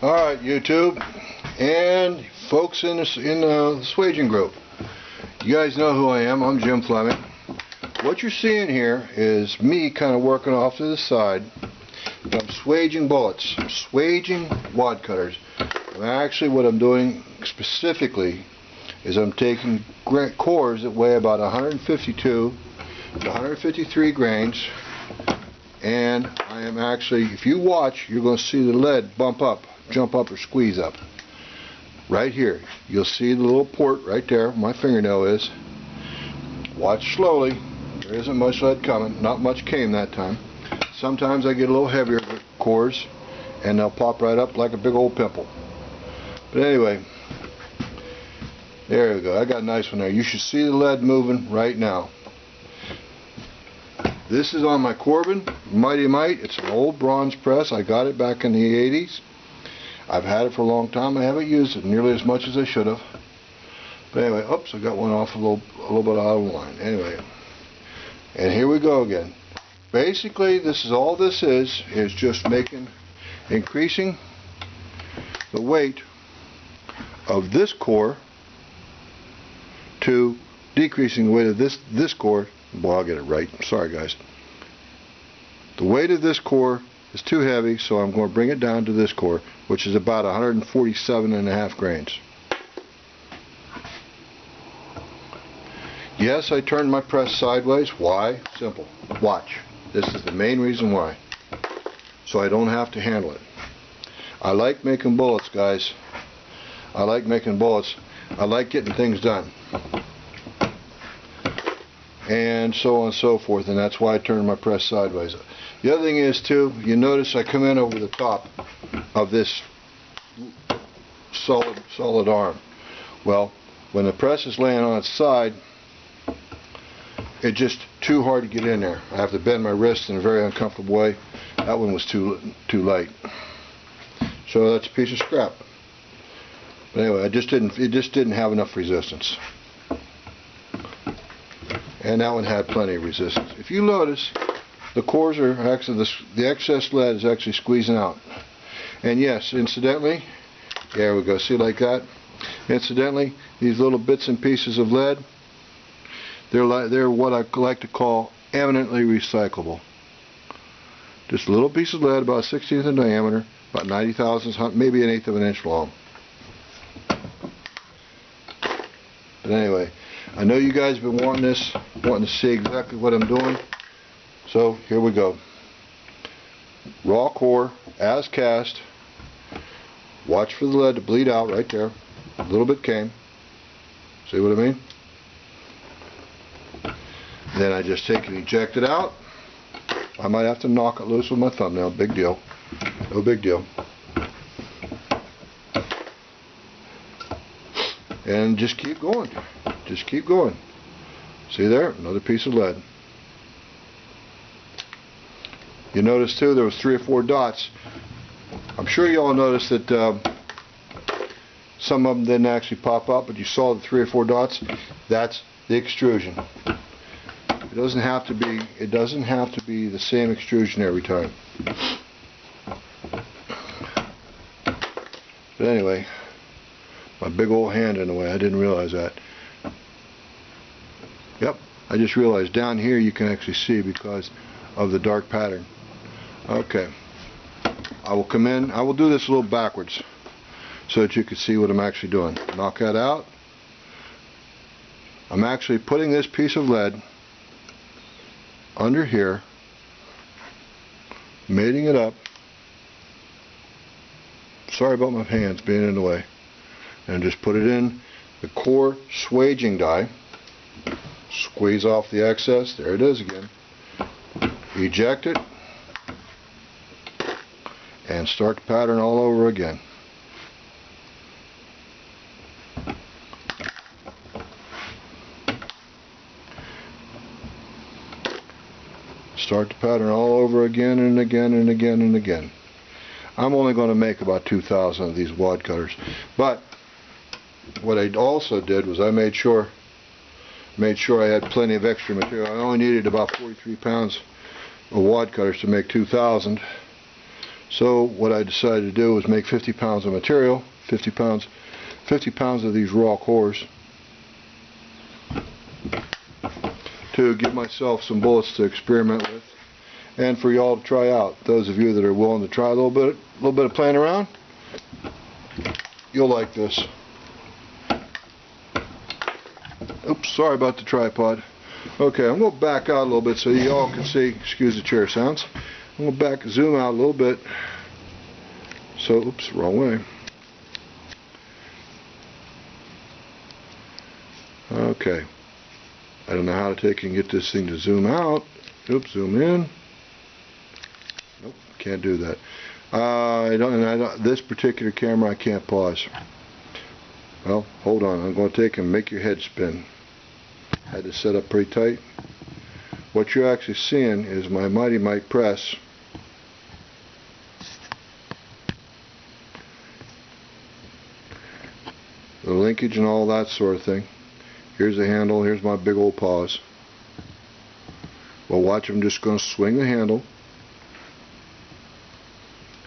Alright, YouTube and folks in the Swaging group. You guys know who I am. I'm Jim Fleming. What you're seeing here is me kind of working off to the side. I'm swaging bullets. I'm swaging wad cutters. And actually what I'm doing specifically is I'm taking cores that weigh about 152 to 153 grains, and I am actually, if you watch, you're going to see the lead bump up, jump up, or squeeze up. Right here, you'll see the little port right there, my fingernail is. Watch slowly, there isn't much lead coming, not much came that time. Sometimes I get a little heavier cores, and they'll pop right up like a big old pimple. But anyway, there we go, I got a nice one there. You should see the lead moving right now. This is on my Corbin Mighty Mite. It's an old bronze press. I got it back in the 80s. I've had it for a long time. I haven't used it nearly as much as I should have. But anyway, oops, I got one off a little bit out of line. Anyway, and here we go again. Basically, this is all this is just increasing the weight of this core to decreasing the weight of this core. Boy, I'll get it right. Sorry, guys. The weight of this core is too heavy, so I'm going to bring it down to this core, which is about 147.5 grains. Yes, I turned my press sideways. Why? Simple. Watch. This is the main reason why. So I don't have to handle it. I like making bullets, guys. I like making bullets. I like getting things done. And so on and so forth, and that's why I turned my press sideways. The other thing is too, you notice I come in over the top of this solid arm. Well, when the press is laying on its side, it's just too hard to get in there. I have to bend my wrist in a very uncomfortable way. That one was too light, so that's a piece of scrap. But anyway, it just didn't have enough resistance. And that one had plenty of resistance. If you notice, the cores are actually, the excess lead is actually squeezing out. And yes, incidentally, there we go, see like that? Incidentally, these little bits and pieces of lead, they're what I like to call eminently recyclable. Just a little piece of lead, about 1/16 in diameter, about 90 thousandths, maybe 1/8 of an inch long. But anyway, I know you guys have been wanting this, wanting to see exactly what I'm doing. So here we go. Raw core, as cast. Watch for the lead to bleed out right there. A little bit came. See what I mean? Then I just take and eject it out. I might have to knock it loose with my thumbnail. Big deal. No big deal. And just keep going. Just keep going. See there? Another piece of lead. You notice too there was 3 or 4 dots. I'm sure you all noticed that some of them didn't actually pop up, but you saw the 3 or 4 dots. That's the extrusion. It doesn't have to be the same extrusion every time. But anyway, my big old hand in the way. I didn't realize that. Yep, I just realized down here you can actually see because of the dark pattern. Okay, I will come in. I will do this a little backwards so that you can see what I'm actually doing. Knock that out. I'm actually putting this piece of lead under here, mating it up. Sorry about my hands being in the way. And just put it in the core swaging die. Squeeze off the excess. There it is again. Eject it. And start the pattern all over again. Start the pattern all over again and again and again and again. I'm only going to make about 2,000 of these wad cutters. But what I also did was I made sure I had plenty of extra material. I only needed about 43 pounds of wad cutters to make 2,000. So what I decided to do was make 50 pounds of material, 50 pounds of these raw cores, to give myself some bullets to experiment with, and for y'all to try out. Those of you that are willing to try a little bit of playing around, you'll like this. Oops, sorry about the tripod. Okay, I'm going to back out a little bit so y'all can see. Excuse the chair sounds. I'm going to zoom out a little bit. So, oops, wrong way. Okay. I don't know how to take and get this thing to zoom out. Oops, zoom in. Nope, can't do that. This particular camera I can't pause. Well, hold on. I'm going to take and make your head spin. Had to set up pretty tight. What you're actually seeing is my Mighty Mite press. The linkage and all that sort of thing. Here's the handle. Here's my big old paws. Well, watch. I'm just going to swing the handle.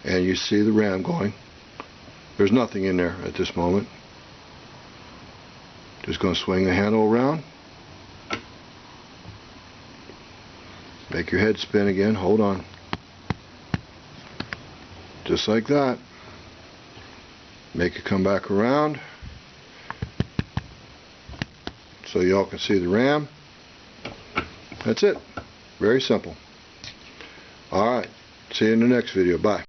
And you see the ram going. There's nothing in there at this moment. Just going to swing the handle around. Make your head spin again. Hold on. Just like that. Make it come back around so y'all can see the ram. That's it. Very simple. Alright. See you in the next video. Bye.